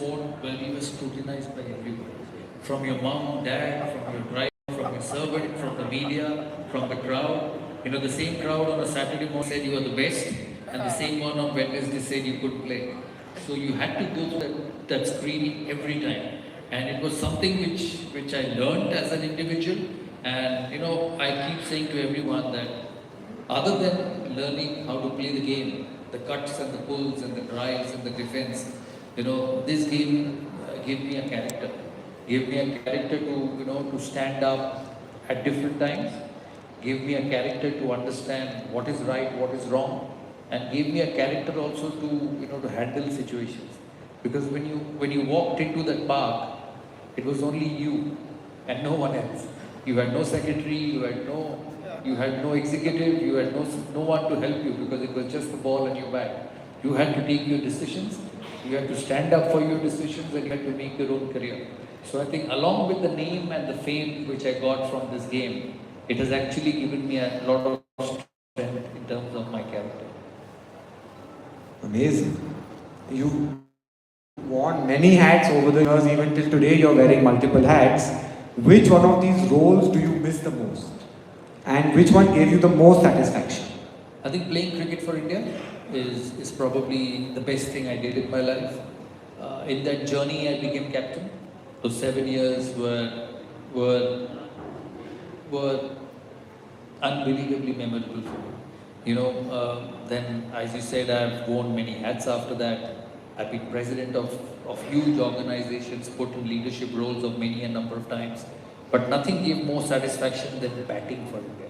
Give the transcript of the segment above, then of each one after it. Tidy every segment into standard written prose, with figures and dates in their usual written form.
sport where we were scrutinized by everyone. From your mom, dad, from your driver, from your servant, from the media, from the crowd. You know, the same crowd on a Saturday morning said you were the best, and the same one on Wednesday said you couldn't play. So you had to go through that screening every time. And it was something which I learned as an individual. And you know, I keep saying to everyone that other than learning how to play the game, the cuts and the pulls and the drives and the defense, you know, this game gave me a character. Gave me a character to, you know, to stand up at different times. Gave me a character to understand what is right, what is wrong, and gave me a character also to, you know, to handle situations. Because when you walked into that park, it was only you and no one else. You had no secretary, you had no executive, you had no one to help you because it was just the ball and your bat. You had to take your decisions, you had to stand up for your decisions, and you had to make your own career. So I think along with the name and the fame which I got from this game, it has actually given me a lot of strength in terms of my character. Amazing. You worn many hats over the years, even till today you're wearing multiple hats. Which one of these roles do you miss the most? And which one gave you the most satisfaction? I think playing cricket for India is probably the best thing I did in my life. In that journey, I became captain. Those 7 years were unbelievably memorable for me. You know, then as you said, I've worn many hats after that. I've been president of huge organizations, put in leadership roles of many a number of times. But nothing gave more satisfaction than batting for India.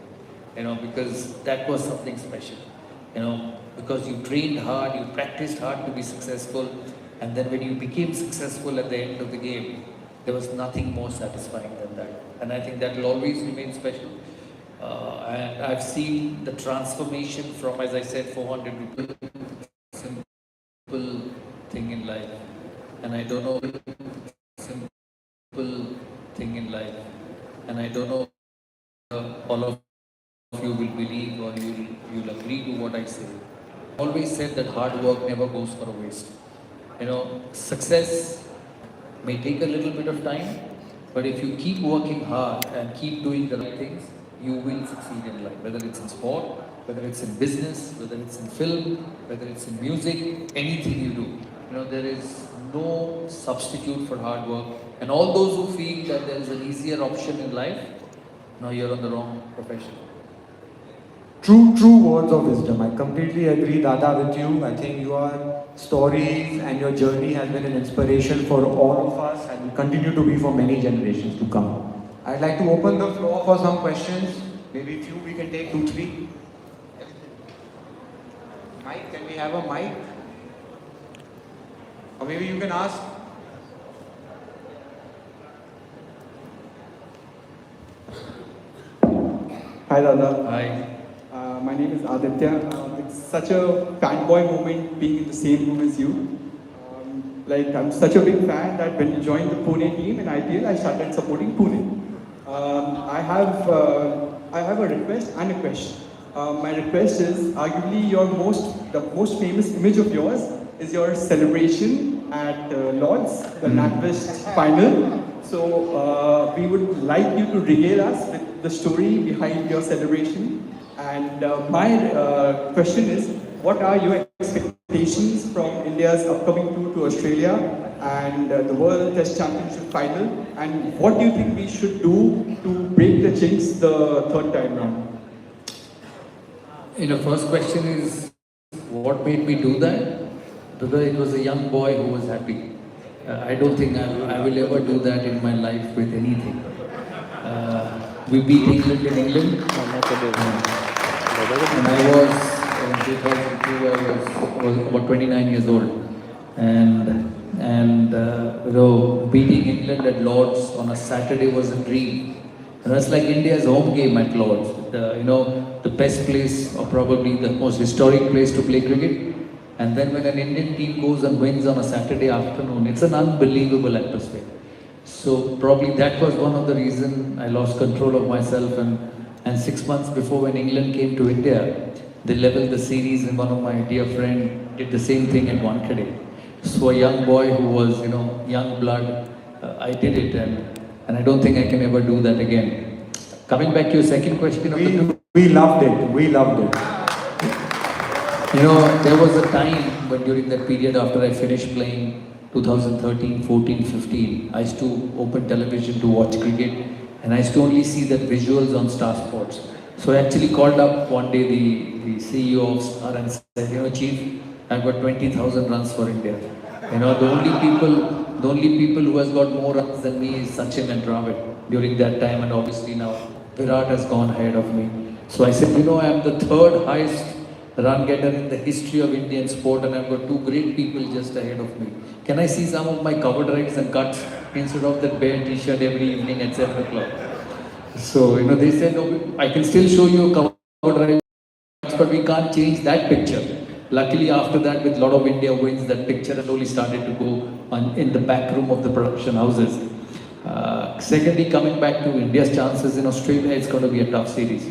You know, because that was something special. You know, because you trained hard, you practiced hard to be successful, and then when you became successful at the end of the game, there was nothing more satisfying than that. And I think that will always remain special. And I've seen the transformation from, as I said, 400 rupees, simple thing in life. And I don't know, simple thing in life. And I don't know all of you will believe or you'll agree to what I say. I always said that hard work never goes for a waste. You know, success may take a little bit of time, but if you keep working hard and keep doing the right things, you will succeed in life. Whether it's in sport, whether it's in business, whether it's in film, whether it's in music, anything you do. You know, there is no substitute for hard work. And all those who feel that there is an easier option in life, no, you're on the wrong profession. True words of wisdom. I completely agree, Dada, with you. I think your stories and your journey has been an inspiration for all of us and will continue to be for many generations to come. I'd like to open the floor for some questions. Maybe few we can take, 2, 3. Mike, can we have a mic? Or maybe you can ask. Hi, Dada. Hi. My name is Aditya. It's such a fanboy moment being in the same room as you. I'm such a big fan that when you joined the Pune team in IPL, I started supporting Pune. I have a request and a question. My request is, arguably the most famous image of yours is your celebration at Lord's, the NatWest final. So we would like you to regale us with the story behind your celebration. And my question is, what are your expectations from India's upcoming tour to Australia and the World Test Championship final? And what do you think we should do to break the jinx the third time round? You know, first question is, what made me do that? Because it was a young boy who was happy. I don't think I will ever do that in my life with anything. We beat England in England. And I was, in 2002, I was about 29 years old. And you know, beating England at Lord's on a Saturday was a dream. And that's like India's home game at Lord's. You know, the best place or probably the most historic place to play cricket. And then when an Indian team goes and wins on a Saturday afternoon, it's an unbelievable atmosphere. So probably that was one of the reasons I lost control of myself. And 6 months before, when England came to India, they leveled the series, and one of my dear friend did the same thing at Wankhede. So a young boy who was, young blood, I did it, and I don't think I can ever do that again. Coming back to your second question of the two. We loved it. We loved it. There was a time when during that period after I finished playing 2013, 14, 15, I used to open television to watch cricket and I used to only see that visuals on Star Sports. So I actually called up one day the CEO of Star and said, Chief, I've got 20,000 runs for India. The only people who has got more runs than me is Sachin and Dravid during that time, and obviously now Virat has gone ahead of me. So I said, I am the third highest run getter in the history of Indian sport, and I've got two great people just ahead of me. Can I see some of my cover drives and cuts instead of that bare t-shirt every evening at 7 o'clock? So, they said, oh, I can still show you cover drives, but we can't change that picture. Luckily, after that, with a lot of India wins, that picture had only started to go on in the back room of the production houses. Secondly, coming back to India's chances in Australia, it's going to be a tough series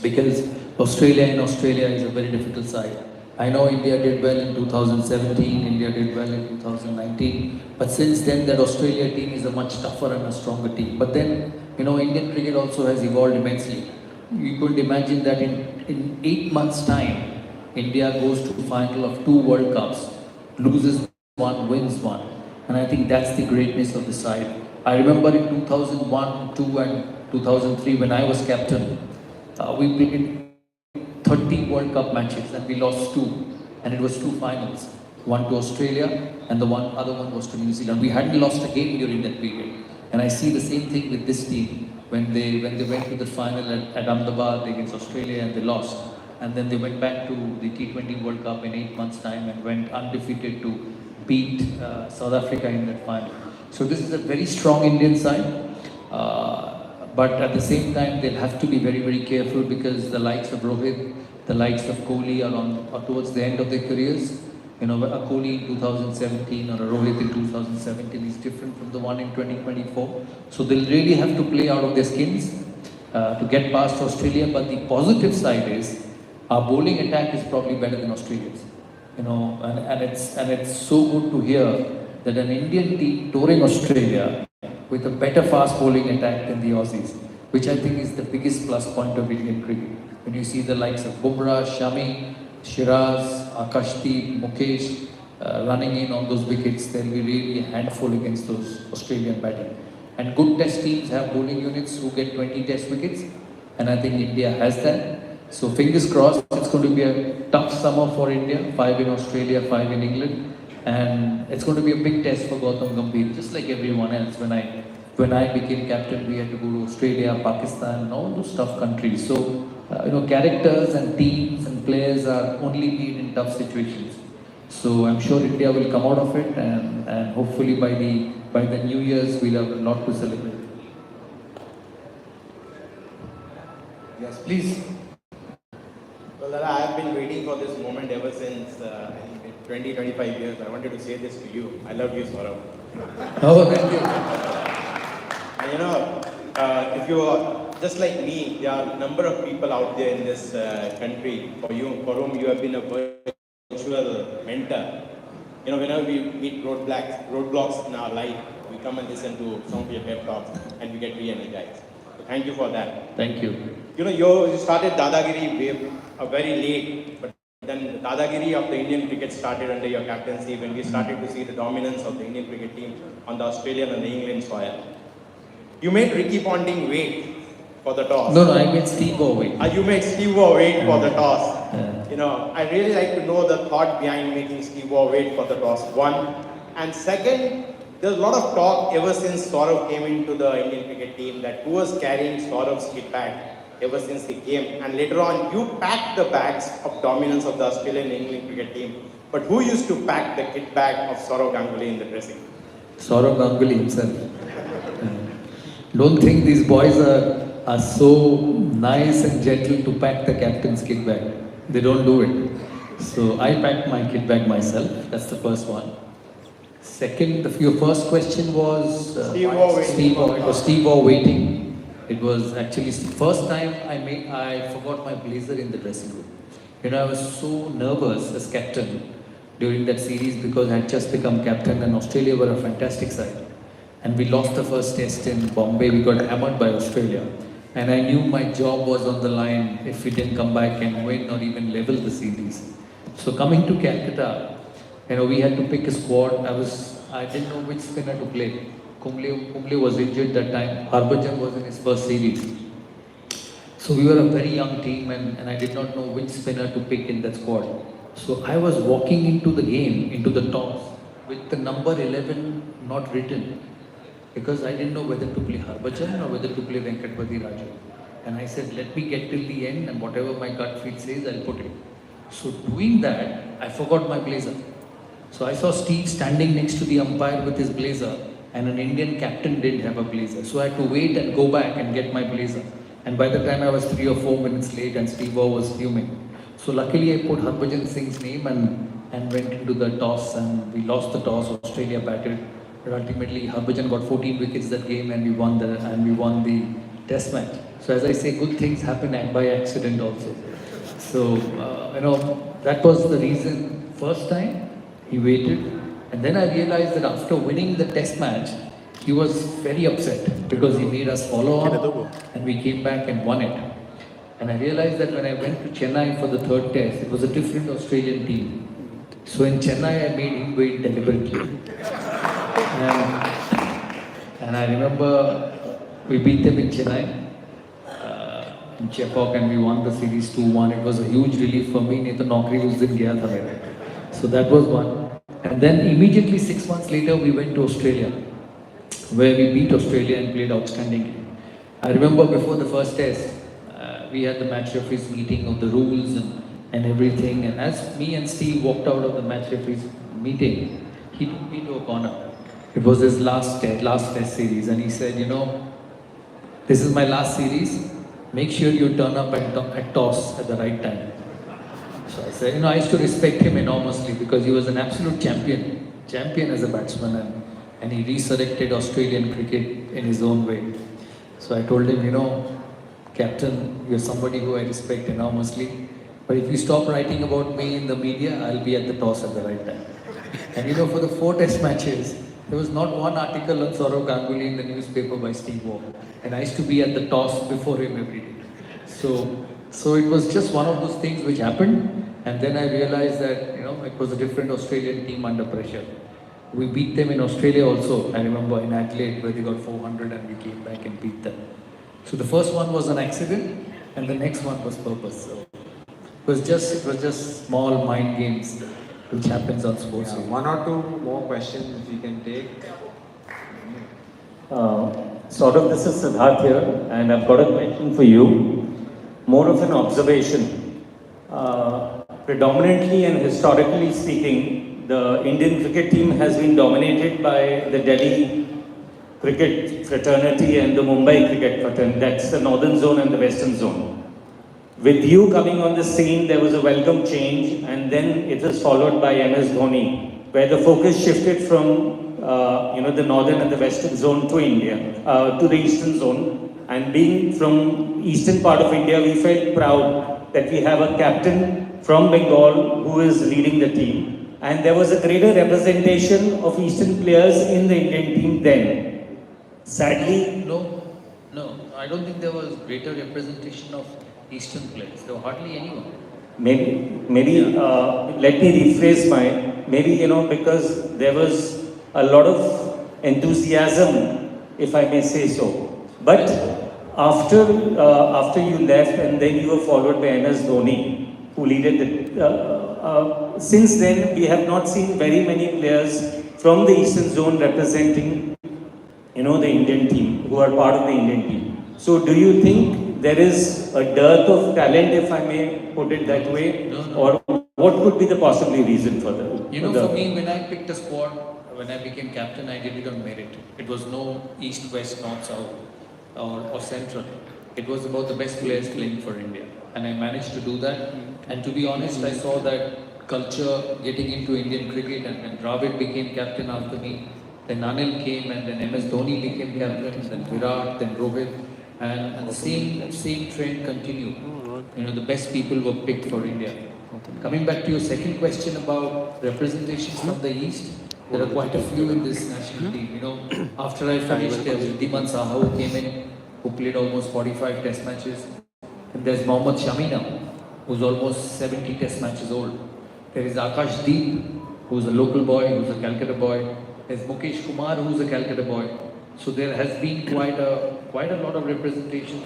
because Australia is a very difficult side. I know India did well in 2017, India did well in 2019, but since then that Australia team is a much tougher and a stronger team. But then, Indian cricket also has evolved immensely. You could imagine that in 8 months' time, India goes to the final of 2 World Cups, loses one, wins one. And I think that's the greatness of the side. I remember in 2001, 2 and 2003 when I was captain, we played 30 World Cup matches and we lost 2. And it was 2 finals. One to Australia and the other one was to New Zealand. We hadn't lost a game during that period. And I see the same thing with this team. When they went to the final at Ahmedabad against Australia and they lost. And then they went back to the T20 World Cup in 8 months' time and went undefeated to beat South Africa in that final. So this is a very strong Indian side. But at the same time, they'll have to be very, very careful because the likes of Rohit, the likes of Kohli are towards the end of their careers. A Kohli in 2017 or a Rohit in 2017 is different from the one in 2024. So they'll really have to play out of their skins to get past Australia. But the positive side is our bowling attack is probably better than Australia's. And it's so good to hear that an Indian team touring Australia with a better fast bowling attack than the Aussies, which I think is the biggest plus point of Indian cricket. When you see the likes of Bumrah, Shami, Shiraz, Akashdeep, Mukesh running in on those wickets, they'll be really a handful against those Australian batting. And good test teams have bowling units who get 20 test wickets, and I think India has that. So fingers crossed, it's going to be a tough summer for India, 5 in Australia, 5 in England. And it's going to be a big test for Gautam Gambhir, just like everyone else. When I became captain, we had to go to Australia, Pakistan, and all those tough countries. So, characters and teams and players are only made in tough situations. So I'm sure India will come out of it, and hopefully by the New Year's we'll have a lot to celebrate. Yes, please. Well, Dada, I have been waiting for this moment ever since 20, 25 years. I wanted to say this to you. I love you, Saurabh. Oh, thank you. And if you are just like me, there are a number of people out there in this country for whom you have been a virtual mentor. Whenever we meet roadblocks in our life, we come and listen to some of your pep talks and we get re-energized. So thank you for that. Thank you. You started Dadagiri very late, but then the Dadagiri of the Indian cricket started under your captaincy when we started to see the dominance of the Indian cricket team on the Australian and the England soil. You made Ricky Ponting wait for the toss. No, I made Steve Waugh wait. You made Steve Waugh wait for the toss. Yeah. I really like to know the thought behind making Steve Waugh wait for the toss, one. And second, there's a lot of talk ever since Saurabh came into the Indian cricket team that who was carrying Saurabh's kit bag ever since he came. And later on, you packed the bags of dominance of the Australian and England cricket team. But who used to pack the kit bag of Saurabh Ganguly in the dressing room? Saurabh Ganguly himself. Don't think these boys are so nice and gentle to pack the captain's kit bag. They don't do it. So I packed my kit bag myself. That's the first one. Second, your first question was Steve Waugh waiting. It was Steve Waugh waiting. It was actually the first time I forgot my blazer in the dressing room. I was so nervous as captain during that series because I had just become captain and Australia were a fantastic side. And we lost the first test in Bombay. We got hammered by Australia. And I knew my job was on the line if we didn't come back and win or even level the series. So coming to Calcutta, we had to pick a squad. I didn't know which spinner to play. Kumble was injured that time. Harbhajan was in his first series. So we were a very young team and I did not know which spinner to pick in that squad. So I was walking into the game, into the toss, with the number 11 not written because I didn't know whether to play Harbhajan or whether to play Venkatpati Raju. And I said, let me get till the end and whatever my gut feel says, I'll put it. So doing that, I forgot my blazer. So I saw Steve standing next to the umpire with his blazer and an Indian captain didn't have a blazer. So I had to wait and go back and get my blazer. And by the time I was 3 or 4 minutes late and Steve was fuming. So luckily I put Harbhajan Singh's name and went into the toss and we lost the toss. Australia batted. But ultimately Harbhajan got 14 wickets that game and we won the test match. So as I say, good things happen by accident also. So, that was the reason. First time he waited and then I realized that after winning the test match, he was very upset because he made us follow on and we came back and won it. And I realized that when I went to Chennai for the third test, it was a different Australian team. So in Chennai, I made him wait deliberately. And I remember we beat them in Chennai, in Chepauk, and we won the series 2-1. It was a huge relief for me. Nahi to naukri us din gaya tha mera. So that was one. And then immediately 6 months later, we went to Australia, where we beat Australia and played outstandingly. I remember before the first test, we had the match referees meeting of the rules and everything. And as me and Steve walked out of the match referees meeting, he took me to a corner. It was his last test series, and he said, this is my last series. Make sure you turn up at toss at the right time. So I said, I used to respect him enormously because he was an absolute champion as a batsman, and he resurrected Australian cricket in his own way. So I told him, Captain, you're somebody who I respect enormously, but if you stop writing about me in the media, I'll be at the toss at the right time. And for the 4 test matches, there was not one article on Saurav Ganguly in the newspaper by Steve Waugh. And I used to be at the toss before him every day. So it was just one of those things which happened. And then I realized that, it was a different Australian team under pressure. We beat them in Australia also, I remember in Adelaide where they got 400 and we came back and beat them. So the first one was an accident and the next one was purpose. So it was just small mind games which happens on sports. One or two more questions we can take. This is Siddharth here, and I've got a question for you. More of an observation. Predominantly and historically speaking, the Indian cricket team has been dominated by the Delhi cricket fraternity and the Mumbai cricket fraternity. That's the northern zone and the western zone. With you coming on the scene, there was a welcome change, and then it was followed by MS Dhoni, where the focus shifted from the northern and the western zone to India, to the eastern zone. And being from eastern part of India, we felt proud that we have a captain from Bengal who is leading the team. And there was a greater representation of eastern players in the Indian team then. Sadly, No, I don't think there was greater representation of eastern players. There were hardly anyone. maybe let me rephrase because there was a lot of enthusiasm, if I may say so. But after you left and then you were followed by MS Dhoni, who led since then we have not seen very many players from the eastern zone representing the Indian team, who are part of the Indian team. So do you think there is a dearth of talent, if I may put it that way? No. Or what could be the possibly reason for that? For me, when I picked a squad, when I became captain, I did it on merit. It was no east, west, north, south or central. It was about the best players playing for India. And I managed to do that. And to be honest, I saw that culture getting into Indian cricket, and when Dravid became captain after me, then Anil came, and then MS Dhoni became captain, then Virat, then Rohit, and the same trend continued. The best people were picked for India. Coming back to your second question about representations from the East, there are quite a few in this national team. You know, after I finished, Vriddhiman Saha who came in, who played almost 45 test matches. And there's Mohammad Shamina, who's almost 70 test matches old. There is Akash Deep, who's a local boy, who's a Calcutta boy. There's Mukesh Kumar, who's a Calcutta boy. So there has been quite a lot of representation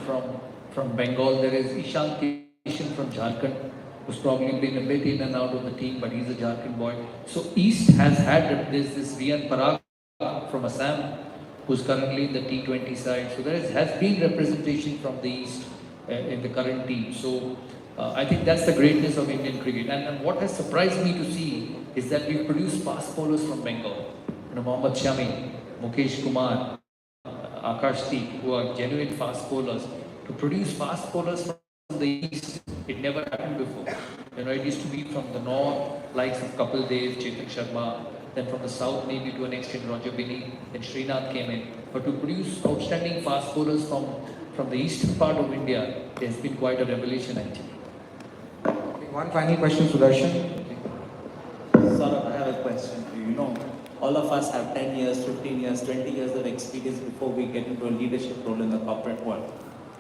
from Bengal. There is Ishan Kishan from Jharkhand, who's probably been a bit in and out of the team, but he's a Jharkhand boy. So East has had this Riyan Parag from Assam, who's currently in the T20 side. So there has been representation from the East in the current team. So I think that's the greatness of Indian cricket. And what has surprised me to see is that we've produced fast bowlers from Bengal. You know, Mohammad Shami, Mukesh Kumar, Akash Deep, who are genuine fast bowlers. To produce fast bowlers from the East, it never happened before. You know, it used to be from the North, likes of Kapil Dev, Chetak Sharma, then from the South, maybe to an extent Roger Binny, then Srinath came in. But to produce outstanding fast bowlers from the eastern part of India, it has been quite a revelation actually. One final question, Sudarshan. Saurabh, I have a question for you. You know, all of us have 10 years, 15 years, 20 years of experience before we get into a leadership role in the corporate world.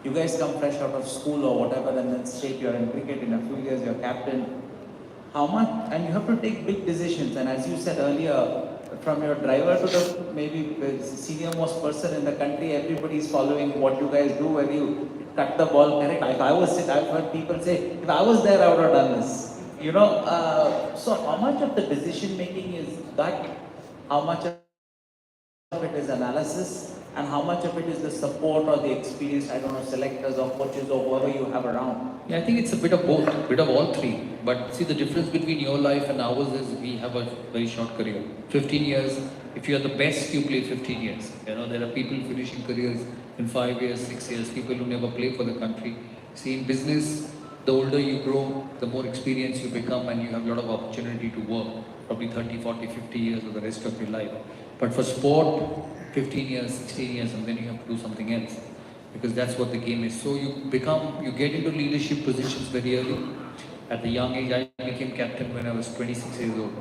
You guys come fresh out of school or whatever, and then straight you're in cricket. In a few years, you're captain. How much? And you have to take big decisions. And as you said earlier, from your driver to the maybe senior most person in the country, everybody is following what you guys do. When you cut the ball correct, I've heard people say, if I was there, I would have done this. You know, so how much of the decision making is gut? How much of it is analysis? And how much of it is the support or the experience, I don't know, selectors or coaches or whoever you have around? Yeah, I think it's a bit of both, a bit of all three. But see, the difference between your life and ours is we have a very short career. 15 years, if you are the best, you play 15 years. You know, there are people finishing careers in 5 years, 6 years, people who never play for the country. See, in business, the older you grow, the more experienced you become and you have a lot of opportunity to work, probably 30, 40, 50 years or the rest of your life. But for sport, 15 years, 16 years, and then you have to do something else because that's what the game is. So you get into leadership positions very early. At the young age, I became captain when I was 26 years old.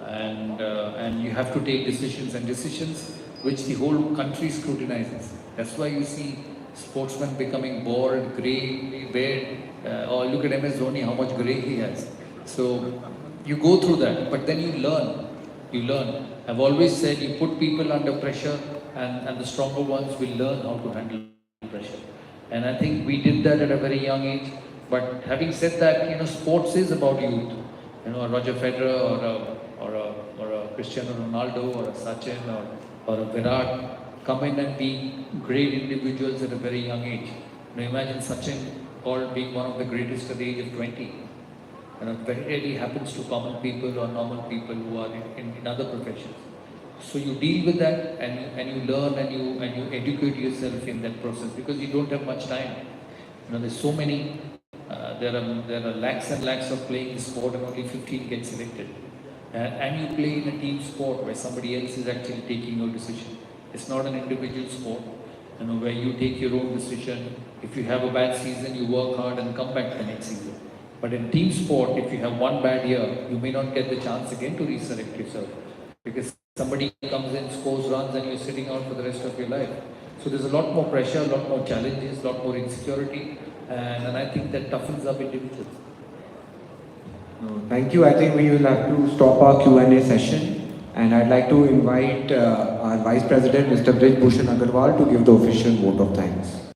And you have to take decisions which the whole country scrutinizes. That's why you see sportsmen becoming bald, grey, beard, or look at MS Dhoni, how much grey he has. So you go through that, but then you learn. I've always said you put people under pressure and the stronger ones will learn how to handle pressure. And I think we did that at a very young age. But having said that, you know, sports is about youth. You know, a Roger Federer or a Cristiano Ronaldo or a Sachin or a Virat come in and be great individuals at a very young age. You know, imagine Sachin called being one of the greatest at the age of 20. You know, very rarely happens to common people or normal people who are in other professions. So you deal with that and you learn and you educate yourself in that process because you don't have much time. You know, there's so many, there are lakhs and lakhs of playing the sport and only 15 get selected. And you play in a team sport where somebody else is actually taking your decision. It's not an individual sport, you know, where you take your own decision. If you have a bad season, you work hard and come back the next season. But in team sport, if you have one bad year, you may not get the chance again to resurrect yourself because somebody comes in, scores runs, and you're sitting out for the rest of your life. So there's a lot more pressure, a lot more challenges, a lot more insecurity, and I think that toughens up individuals. Thank you. I think we will have to stop our Q&A session, and I'd like to invite our Vice President, Mr. Brij Bhushan Agarwal, to give the official vote of thanks.